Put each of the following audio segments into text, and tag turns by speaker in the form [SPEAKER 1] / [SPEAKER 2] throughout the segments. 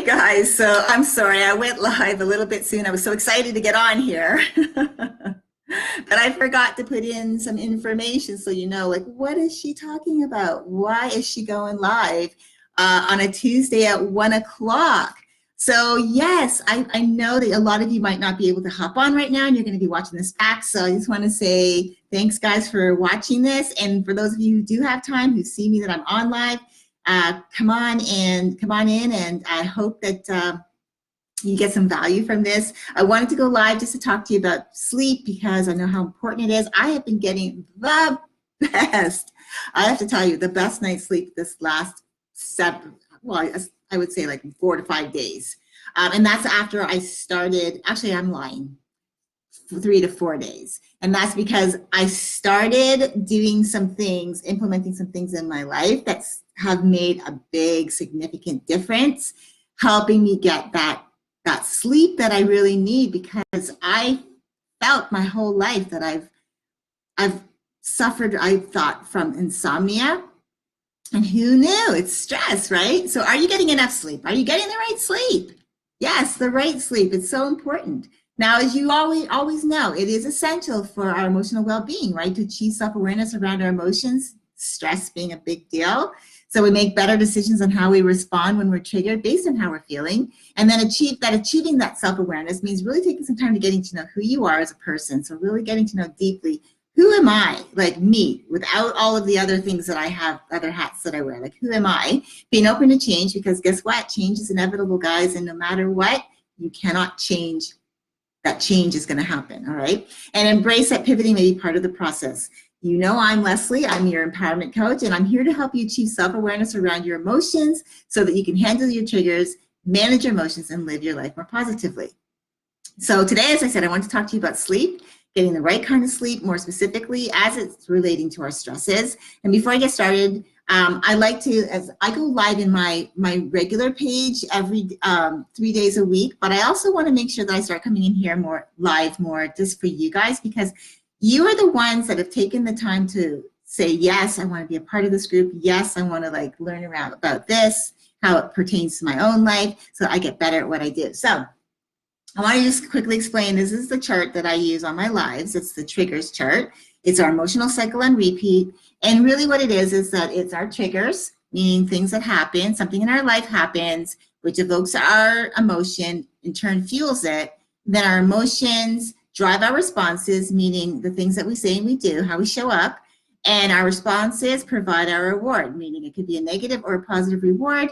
[SPEAKER 1] guys, so I'm sorry I went live a little bit soon. I was so excited to get on here. But I forgot to put in some information so you know, like, what is she talking about? Why is she going live on a Tuesday at 1 o'clock? So yes, I know that a lot of you might not be able to hop on right now and you're going to be watching this back. So I just want to say thanks, guys, for watching this. And for those of you who do have time, who see me that I'm on live, come on in, and I hope that you get some value from this. I wanted to go live just to talk to you about sleep because I know how important it is. I have been getting the best, I have to tell you, the best night's sleep this last I would say like 4 to 5 days. And that's after I started, actually I'm lying, 3 to 4 days. And that's because I started doing some things, implementing some things in my life that have made a big, significant difference, helping me get that sleep that I really need, because I felt my whole life that I've suffered, I thought, from insomnia. And who knew? It's stress, right? So are you getting enough sleep? Are you getting the right sleep? Yes, the right sleep. It's so important. Now, as you always know, it is essential for our emotional well-being, right? To achieve self-awareness around our emotions, stress being a big deal. So we make better decisions on how we respond when we're triggered based on how we're feeling. And then achieving that self-awareness means really taking some time to getting to know who you are as a person. So really getting to know deeply, who am I, like me, without all of the other things that I have, other hats that I wear, like who am I? Being open to change, because guess what? Change is inevitable, guys, and no matter what, you cannot change. That change is going to happen, all right? And embrace that pivoting may be part of the process. You know, I'm Leslie, I'm your empowerment coach, and I'm here to help you achieve self-awareness around your emotions so that you can handle your triggers, manage your emotions, and live your life more positively. So today, as I said, I want to talk to you about sleep, getting the right kind of sleep, more specifically as it's relating to our stresses. And before I get started, I like to, as I go live in my regular page every 3 days a week, but I also want to make sure that I start coming in here more just for you guys, because you are the ones that have taken the time to say, yes, I want to be a part of this group. Yes, I want to like learn around about this, how it pertains to my own life, so I get better at what I do. So I want to just quickly explain, this is the chart that I use on my lives. It's the triggers chart. It's our emotional cycle on repeat. And really what it is that it's our triggers, meaning things that happen, something in our life happens, which evokes our emotion, in turn fuels it. Then our emotions drive our responses, meaning the things that we say and we do, how we show up. And our responses provide our reward, meaning it could be a negative or a positive reward.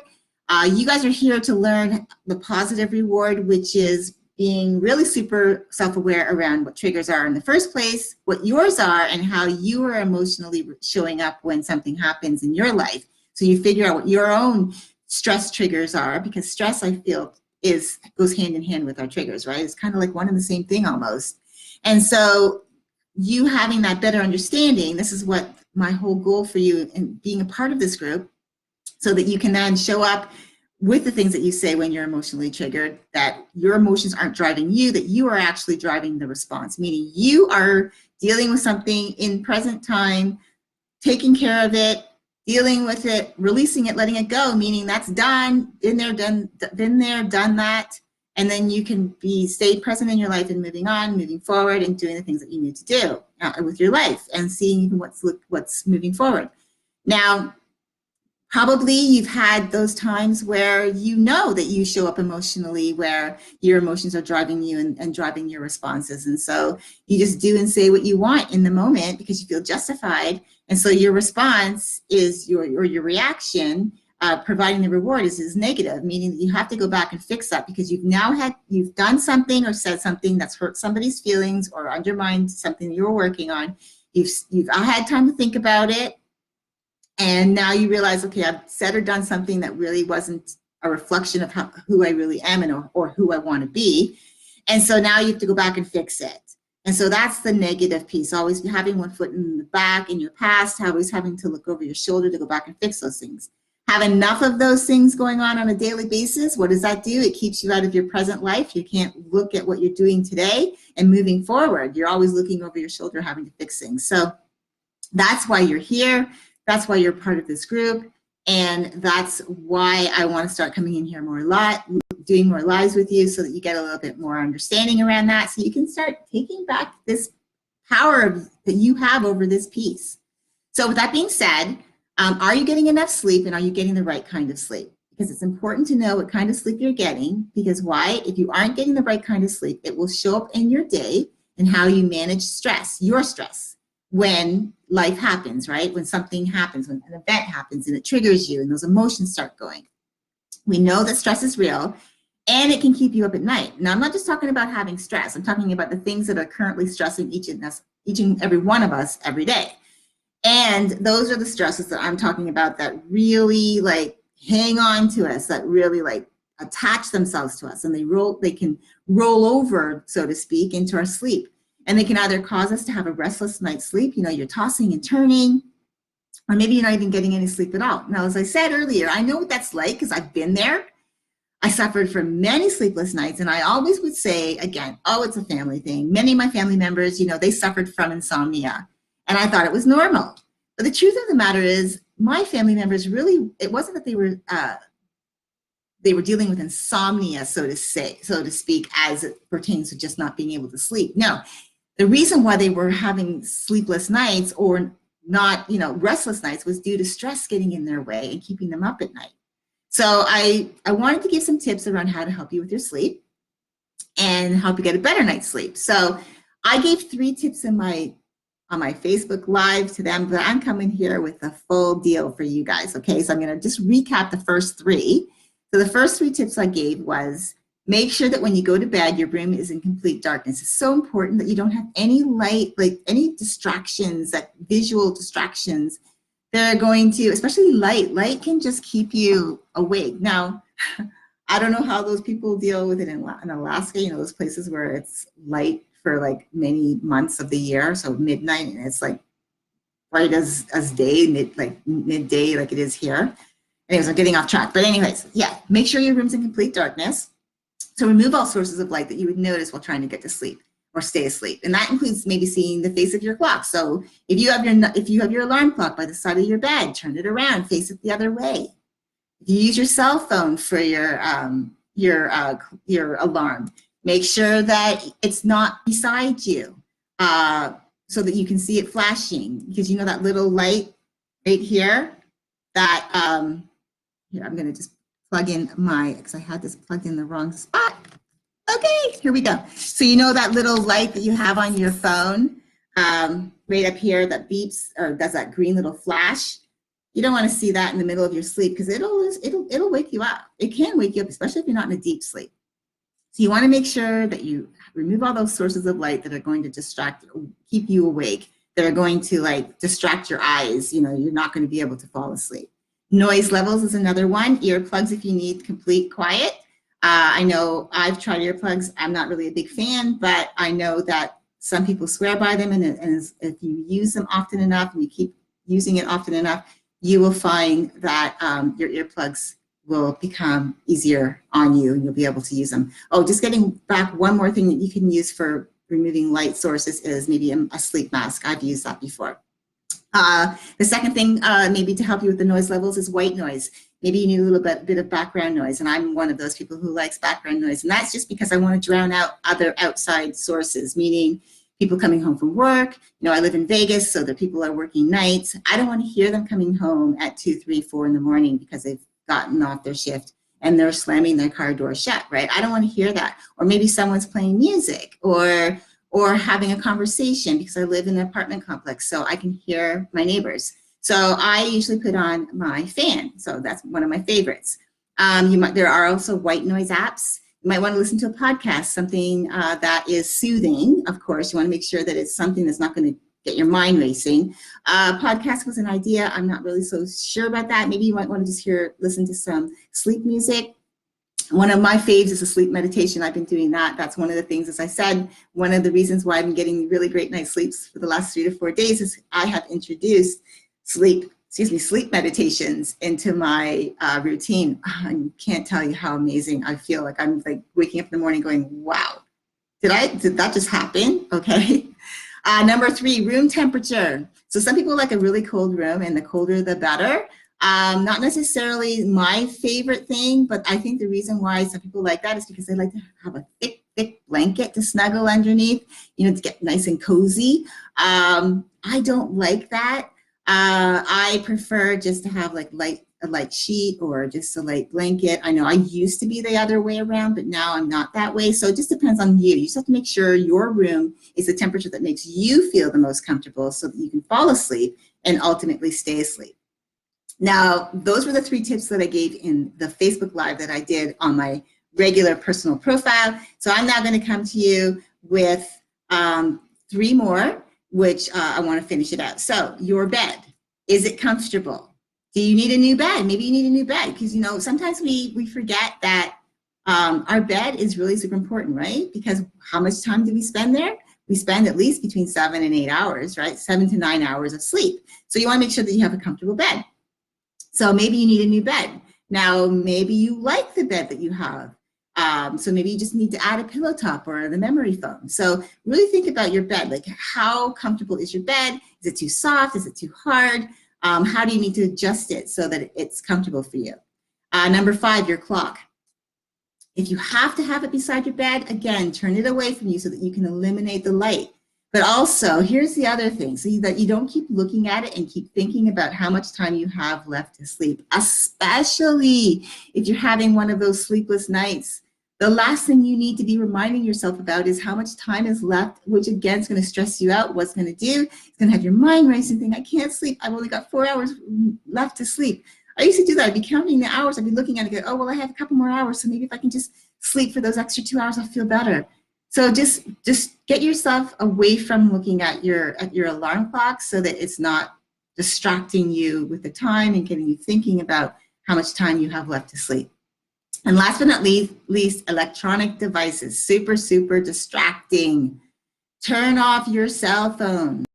[SPEAKER 1] You guys are here to learn the positive reward, which is being really super self-aware around what triggers are in the first place, what yours are, and how you are emotionally showing up when something happens in your life. So you figure out what your own stress triggers are, because stress, I feel, goes hand in hand with our triggers, right? It's kind of like one and the same thing almost. And so you having that better understanding, this is what my whole goal for you in being a part of this group, so that you can then show up with the things that you say when you're emotionally triggered, that your emotions aren't driving you, that you are actually driving the response, meaning you are dealing with something in present time, taking care of it, dealing with it, releasing it, letting it go, meaning that's done, been there, done that, and then you can stay present in your life and moving on, moving forward, and doing the things that you need to do with your life and seeing what's moving forward. Now, probably you've had those times where you know that you show up emotionally, where your emotions are driving you and driving your responses. And so you just do and say what you want in the moment because you feel justified. And so your response is your reaction, providing the reward is negative, meaning that you have to go back and fix that, because you've done something or said something that's hurt somebody's feelings or undermined something you were working on. You've had time to think about it. And now you realize, okay, I've said or done something that really wasn't a reflection of who I really am or who I want to be. And so now you have to go back and fix it. And so that's the negative piece, always having one foot in the back in your past, always having to look over your shoulder to go back and fix those things. Have enough of those things going on a daily basis. What does that do? It keeps you out of your present life. You can't look at what you're doing today and moving forward. You're always looking over your shoulder, having to fix things. So that's why you're here. That's why you're part of this group. And that's why I want to start coming in here more a lot, doing more lives with you so that you get a little bit more understanding around that, so you can start taking back this power that you have over this piece. So with that being said, are you getting enough sleep, and are you getting the right kind of sleep? Because it's important to know what kind of sleep you're getting, because why? If you aren't getting the right kind of sleep, it will show up in your day and how you manage stress, your stress, when life happens, right? When something happens, when an event happens and it triggers you and those emotions start going. We know that stress is real and it can keep you up at night. Now, I'm not just talking about having stress. I'm talking about the things that are currently stressing each and every one of us every day. And those are the stresses that I'm talking about that really like hang on to us, that really like attach themselves to us, and they can roll over, so to speak, into our sleep. And they can either cause us to have a restless night's sleep, you know, you're tossing and turning, or maybe you're not even getting any sleep at all. Now, as I said earlier, I know what that's like because I've been there. I suffered from many sleepless nights, and I always would say, again, oh, it's a family thing. Many of my family members, you know, they suffered from insomnia, and I thought it was normal. But the truth of the matter is, my family members really, it wasn't that they were dealing with insomnia, so to speak, as it pertains to just not being able to sleep. No, the reason why they were having sleepless nights or not, you know, restless nights was due to stress getting in their way and keeping them up at night. So I wanted to give some tips around how to help you with your sleep and help you get a better night's sleep. So I gave 3 tips on my Facebook Live to them, but I'm coming here with the full deal for you guys, okay? So I'm gonna just recap the first 3. So the first 3 tips I gave was, make sure that when you go to bed, your room is in complete darkness. It's so important that you don't have any light, like any distractions, like visual distractions. They're going to, especially light can just keep you awake. Now, I don't know how those people deal with it in Alaska, you know, those places where it's light for like many months of the year. So midnight, and it's like bright as day, midday, like it is here. Anyways, I'm getting off track. But anyways, yeah, make sure your room's in complete darkness. So remove all sources of light that you would notice while trying to get to sleep or stay asleep. And that includes maybe seeing the face of your clock. So if you have your alarm clock by the side of your bed, turn it around, face it the other way. If you use your cell phone for your alarm, make sure that it's not beside you, so that you can see it flashing, because you know that little light right here that, here, I'm gonna just plug in because I had this plugged in the wrong spot. Okay, here we go. So you know that little light that you have on your phone, right up here, that beeps or does that green little flash? You don't want to see that in the middle of your sleep, because it'll wake you up. It can wake you up, especially if you're not in a deep sleep. So you want to make sure that you remove all those sources of light that are going to keep you awake, that are going to like distract your eyes. You know, you're not going to be able to fall asleep. Noise levels is another one. Earplugs if you need complete quiet. I know I've tried earplugs. I'm not really a big fan, but I know that some people swear by them, and if you use them often enough and you keep using it often enough, you will find that your earplugs will become easier on you and you'll be able to use them. Oh, just getting back, one more thing that you can use for removing light sources is maybe a sleep mask. I've used that before. The second thing, maybe to help you with the noise levels, is white noise. Maybe you need a little bit of background noise, and I'm one of those people who likes background noise, and that's just because I want to drown out other outside sources, meaning people coming home from work. You know, I live in Vegas, so the people are working nights. I don't want to hear them coming home at 2, 3, 4 in the morning because they've gotten off their shift and they're slamming their car door shut, right? I don't want to hear that. Or maybe someone's playing music or having a conversation, because I live in an apartment complex, so I can hear my neighbors. So I usually put on my fan. So that's one of my favorites. There are also white noise apps. You might want to listen to a podcast, something that is soothing. Of course, you want to make sure that it's something that's not going to get your mind racing. Podcast was an idea. I'm not really so sure about that. Maybe you might want to just listen to some sleep music. One of my faves is a sleep meditation. I've been doing that. That's one of the things, as I said, one of the reasons why I've been getting really great night sleeps for the last 3 to 4 days is I have introduced sleep meditations into my routine. I can't tell you how amazing I feel. Like I'm like waking up in the morning going, wow, did that just happen? Okay. Number 3, room temperature. So some people like a really cold room, and the colder the better. Not necessarily my favorite thing, but I think the reason why some people like that is because they like to have a thick blanket to snuggle underneath, you know, to get nice and cozy. I don't like that. I prefer just to have like a light sheet or just a light blanket. I know I used to be the other way around, but now I'm not that way. So it just depends on you. You just have to make sure your room is the temperature that makes you feel the most comfortable so that you can fall asleep and ultimately stay asleep. Now, those were the 3 tips that I gave in the Facebook Live that I did on my regular personal profile. So I'm now going to come to you with 3 more, which I want to finish it out. So your bed, is it comfortable? Do you need a new bed? Maybe you need a new bed because, you know, sometimes we forget that our bed is really super important, right? Because how much time do we spend there? We spend at least between 7 and 8 hours, right? 7 to 9 hours of sleep. So you want to make sure that you have a comfortable bed. So maybe you need a new bed. Now, maybe you like the bed that you have. So maybe you just need to add a pillow top or the memory foam. So really think about your bed. Like, how comfortable is your bed? Is it too soft? Is it too hard? How do you need to adjust it so that it's comfortable for you? Number 5, your clock. If you have to have it beside your bed, again, turn it away from you so that you can eliminate the light. But also, here's the other thing, so that you don't keep looking at it and keep thinking about how much time you have left to sleep, especially if you're having one of those sleepless nights. The last thing you need to be reminding yourself about is how much time is left, which again is going to stress you out. What's going to do? It's going to have your mind racing, think, I can't sleep. I've only got 4 hours left to sleep. I used to do that. I'd be counting the hours. I'd be looking at it and go, oh, well, I have a couple more hours. So maybe if I can just sleep for those extra 2 hours, I'll feel better. So just get yourself away from looking at your alarm clock so that it's not distracting you with the time and getting you thinking about how much time you have left to sleep. And last but not least, electronic devices, super distracting. Turn off your cell phone.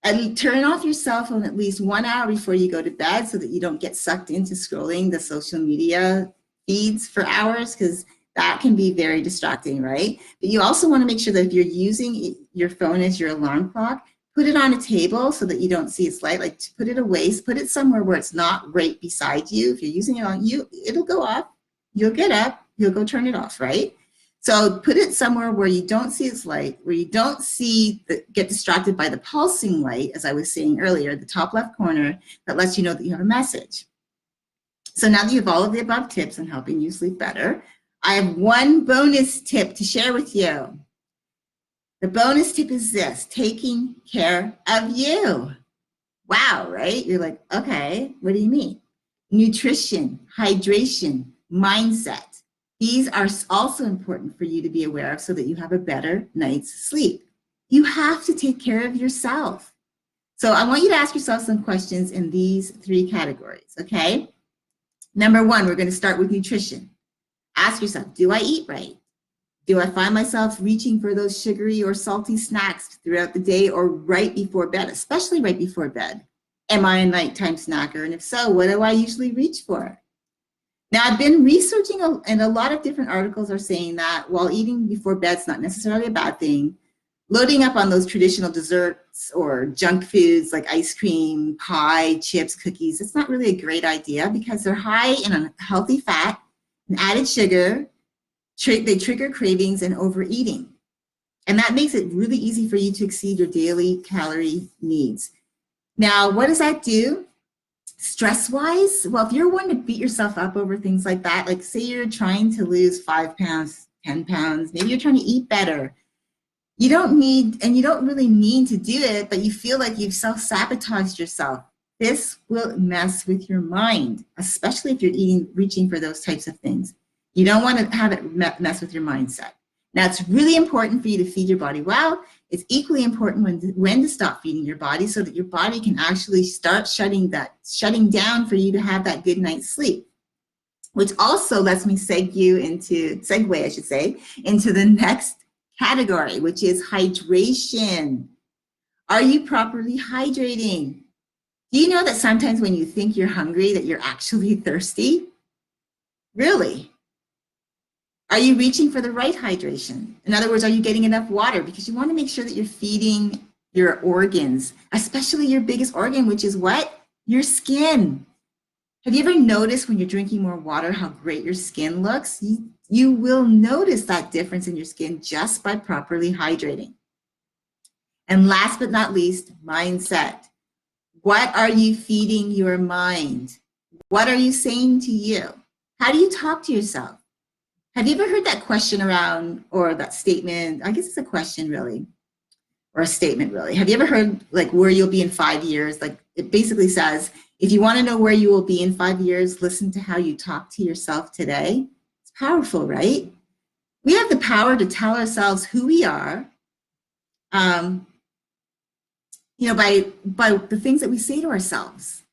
[SPEAKER 1] And turn off your cell phone at least 1 hour before you go to bed so that you don't get sucked into scrolling the social media feeds for hours, because that can be very distracting, right? But you also want to make sure that if you're using your phone as your alarm clock, put it on a table so that you don't see its light, like to put it away, put it somewhere where it's not right beside you. If you're using it on you, it'll go off. You'll get up, you'll go turn it off, right? So put it somewhere where you don't see its light, where you don't get distracted by the pulsing light, as I was saying earlier, the top left corner, that lets you know that you have a message. So now that you have all of the above tips on helping you sleep better, I have one bonus tip to share with you. The bonus tip is this: taking care of you. Wow, right? You're like, okay, what do you mean? Nutrition, hydration, mindset. These are also important for you to be aware of so that you have a better night's sleep. You have to take care of yourself. So I want you to ask yourself some questions in these 3 categories, okay? Number 1, we're going to start with nutrition. Ask yourself, do I eat right? Do I find myself reaching for those sugary or salty snacks throughout the day or right before bed, especially right before bed? Am I a nighttime snacker? And if so, what do I usually reach for? Now, I've been researching, and a lot of different articles are saying that while eating before bed is not necessarily a bad thing, loading up on those traditional desserts or junk foods like ice cream, pie, chips, cookies, it's not really a great idea because they're high in unhealthy fat and added sugar. They trigger cravings and overeating. And that makes it really easy for you to exceed your daily calorie needs. Now, what does that do? Stress-wise, well, if you're wanting to beat yourself up over things like that, like say you're trying to lose 5 pounds, 10 pounds, maybe you're trying to eat better. You don't need, and you don't really mean to do it, but you feel like you've self-sabotaged yourself. This will mess with your mind, especially if you're reaching for those types of things. You don't want to have it mess with your mindset. Now, it's really important for you to feed your body well. It's equally important when to stop feeding your body so that your body can actually start shutting down for you to have that good night's sleep, which also lets me segue into the next category, which is hydration. Are you properly hydrating? Do you know that sometimes when you think you're hungry that you're actually thirsty? Really? Are you reaching for the right hydration? In other words, are you getting enough water? Because you want to make sure that you're feeding your organs, especially your biggest organ, which is what? Your skin. Have you ever noticed when you're drinking more water how great your skin looks? You will notice that difference in your skin just by properly hydrating. And last but not least, mindset. What are you feeding your mind? What are you saying to you? How do you talk to yourself? Have you ever heard that question around, or that statement? I guess it's a question really, or a statement really. Have you ever heard like where you'll be in 5 years? Like it basically says, if you want to know where you will be in 5 years, listen to how you talk to yourself today. It's powerful, right? We have the power to tell ourselves who we are, by the things that we say to ourselves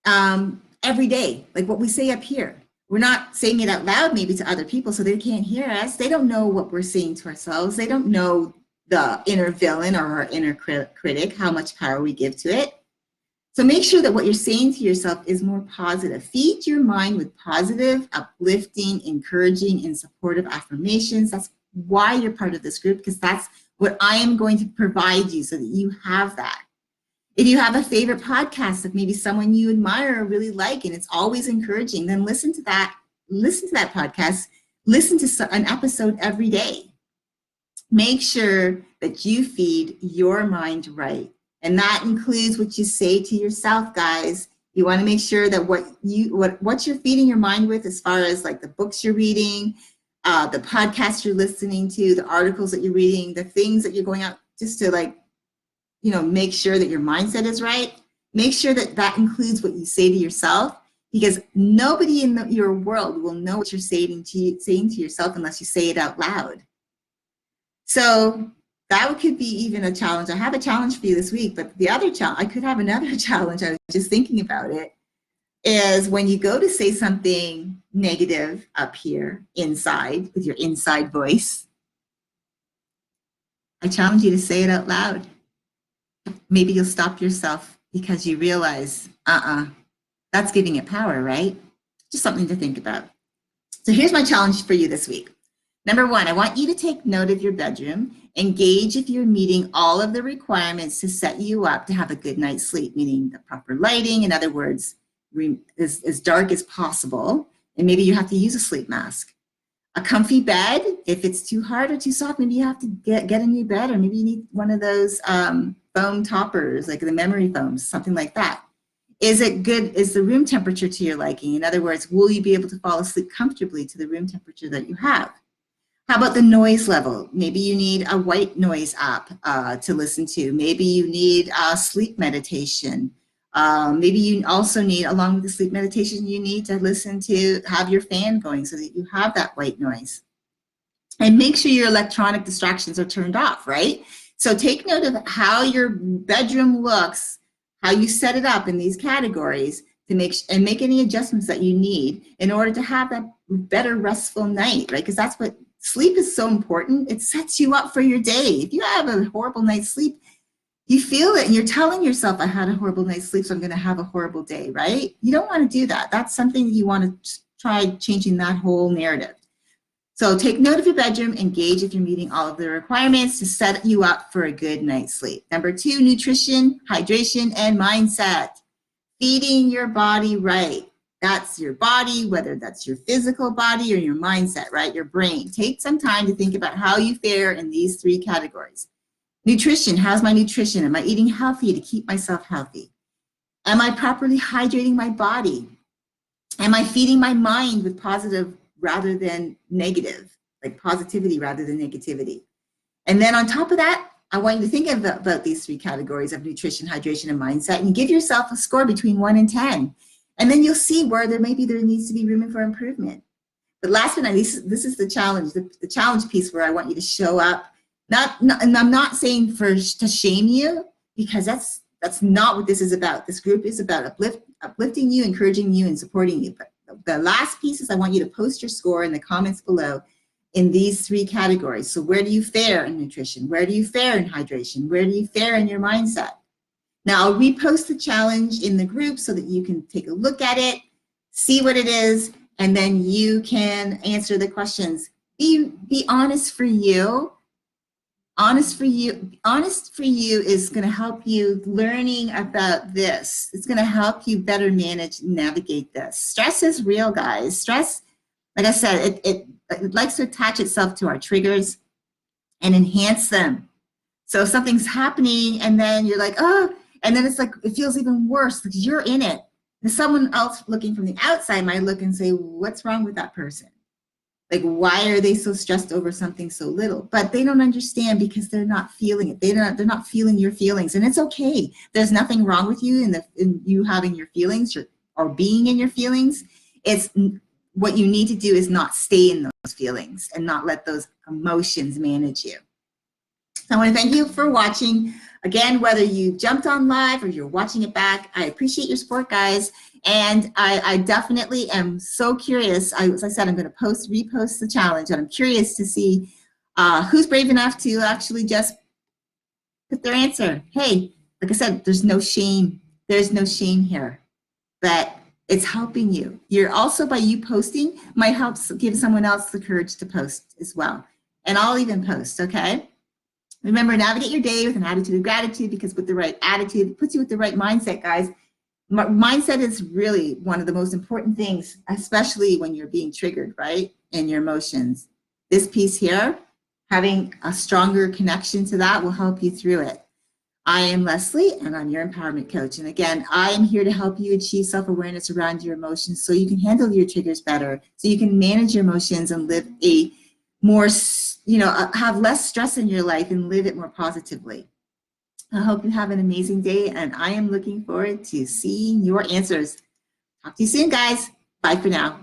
[SPEAKER 1] every day, like what we say up here. We're not saying it out loud maybe to other people so they can't hear us. They don't know what we're saying to ourselves. They don't know the inner villain or our inner critic, how much power we give to it. So make sure that what you're saying to yourself is more positive. Feed your mind with positive, uplifting, encouraging, and supportive affirmations. That's why you're part of this group, because that's what I am going to provide you so that you have that. If you have a favorite podcast of maybe someone you admire or really like, and it's always encouraging, then listen to that podcast, listen to an episode every day. Make sure that you feed your mind right. And that includes what you say to yourself, guys. You want to make sure that what you're feeding your mind with, as far as like the books you're reading, the podcasts you're listening to, the articles that you're reading, the things that you're going out just to make sure that your mindset is right. Make sure that that includes what you say to yourself, because nobody in your world will know what you're saying to yourself unless you say it out loud. So that could be even a challenge. I have a challenge for you this week, but the other challenge, I could have another challenge. I was just thinking about it, is when you go to say something negative up here inside with your inside voice, I challenge you to say it out loud. Maybe you'll stop yourself because you realize, that's giving it power, right? Just something to think about. So here's my challenge for you this week. Number 1, I want you to take note of your bedroom. Engage if you're meeting all of the requirements to set you up to have a good night's sleep, meaning the proper lighting, in other words, as dark as possible. And maybe you have to use a sleep mask. A comfy bed. If it's too hard or too soft, maybe you have to get a new bed, or maybe you need one of those foam toppers, like the memory foams, something like that. Is it good? Is the room temperature to your liking? In other words, will you be able to fall asleep comfortably to the room temperature that you have? How about the noise level? Maybe you need a white noise app to listen to. Maybe you need sleep meditation. Maybe you also need, along with the sleep meditation, you need to listen to, have your fan going so that you have that white noise. And make sure your electronic distractions are turned off, right? So take note of how your bedroom looks, how you set it up in these categories to make any adjustments that you need in order to have that better restful night, right? Because that's what sleep is so important. It sets you up for your day. If you have a horrible night's sleep, you feel it and you're telling yourself, I had a horrible night's sleep, so I'm going to have a horrible day, right? You don't want to do that. That's something you want to try changing that whole narrative. So take note of your bedroom, engage if you're meeting all of the requirements to set you up for a good night's sleep. Number 2, nutrition, hydration, and mindset. Feeding your body right. That's your body, whether that's your physical body or your mindset, right? Your brain. Take some time to think about how you fare in these 3 categories. Nutrition, how's my nutrition? Am I eating healthy to keep myself healthy? Am I properly hydrating my body? Am I feeding my mind with positive rather than negative, like positivity rather than negativity? And then on top of that, I want you to think about these 3 categories of nutrition, hydration, and mindset, and give yourself a score between 1 and 10. And then you'll see where there needs to be room for improvement. But last but not least, this is the challenge, the challenge piece where I want you to show up. And I'm not saying to shame you, because that's not what this is about. This group is about uplifting you, encouraging you, and supporting you. But the last piece is I want you to post your score in the comments below in these 3 categories. So where do you fare in nutrition? Where do you fare in hydration? Where do you fare in your mindset? Now I'll repost the challenge in the group so that you can take a look at it, see what it is, and then you can answer the questions. Be honest for you. Honest for you is going to help you learning about this. It's going to help you better manage and navigate this. Stress is real, guys. Stress, like I said, it likes to attach itself to our triggers and enhance them. So if something's happening and then you're like, oh, and then it's like, it feels even worse because you're in it. And someone else looking from the outside might look and say, what's wrong with that person? Like, why are they so stressed over something so little? But they don't understand because they're not feeling it. They're not feeling your feelings, and it's okay. There's nothing wrong with you in you having your feelings or being in your feelings. It's what you need to do is not stay in those feelings and not let those emotions manage you. So I want to thank you for watching. Again, whether you jumped on live or you're watching it back, I appreciate your support, guys. And I definitely am so curious. As I said, I'm going to repost the challenge, and I'm curious to see who's brave enough to actually just put their answer. Hey, like I said, there's no shame. There's no shame here, but it's helping you. You're also, by you posting, might help give someone else the courage to post as well. And I'll even post, okay? Remember, navigate your day with an attitude of gratitude, because with the right attitude, it puts you with the right mindset, guys. Mindset is really one of the most important things, especially when you're being triggered, right? And your emotions. This piece here, having a stronger connection to that will help you through it. I am Leslie, and I'm your empowerment coach. And again, I am here to help you achieve self-awareness around your emotions so you can handle your triggers better, so you can manage your emotions and live a more, have less stress in your life and live it more positively. I hope you have an amazing day, and I am looking forward to seeing your answers. Talk to you soon, guys. Bye for now.